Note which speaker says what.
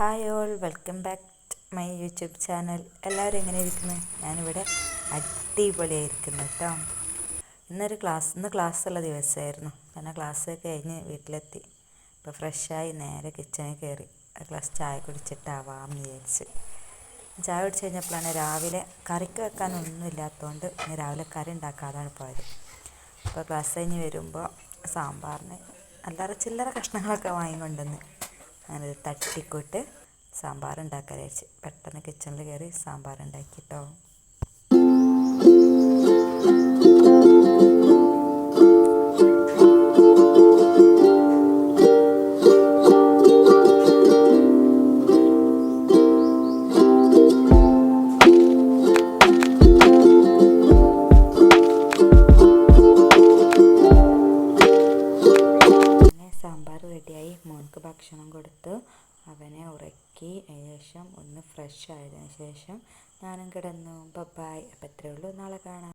Speaker 1: Hi all, welcome back to my YouTube channel. എല്ലാവരും എങ്ങനെ ഇരിക്കുന്നു? ഞാനിവിടെ അടിപൊളിയായിരിക്കുന്നു കേട്ടോ. ഇന്ന് ക്ലാസ്സുള്ള ദിവസമായിരുന്നു. കാരണം ക്ലാസ് കഴിഞ്ഞ് വീട്ടിലെത്തി. ഇപ്പോൾ ഫ്രഷായി നേരെ കിച്ചണിൽ കയറി ഒരു ഗ്ലാസ് ചായ കുടിച്ചിട്ടാവാമെന്ന് വിചാരിച്ച്. ചായ കുടിച്ച് കഴിഞ്ഞപ്പോഴാണ് രാവിലെ കറിക്ക് വെക്കാനൊന്നും ഇല്ലാത്തതുകൊണ്ട് ഇന്ന് രാവിലെ കറി ഉണ്ടാക്കാതാണ് പോയത്. അപ്പോൾ ക്ലാസ് കഴിഞ്ഞ് വരുമ്പോൾ സാമ്പാറിന് അല്ലറ ചില്ലറ കഷ്ണങ്ങളൊക്കെ വാങ്ങിക്കൊണ്ടുവന്ന് അങ്ങനെ തട്ടിക്കൂട്ട് സാമ്പാർ ഉണ്ടാക്കാൻ വിചാരിച്ച് പെട്ടെന്ന് കിച്ചണിൽ കയറി സാമ്പാർ ഉണ്ടാക്കിട്ടോ. സാമ്പാർ റെഡിയായി. മോൾക്ക് ഭക്ഷണം കൊടുത്തു, അവനെ ഉറക്കി. ശേഷം ഒന്ന് ഫ്രഷ് ആയതിനു ശേഷം ഞാനും കിടന്നു. ബൈ. അപ്പം അത്രയേ ഉള്ളൂ. നാളെ കാണാം.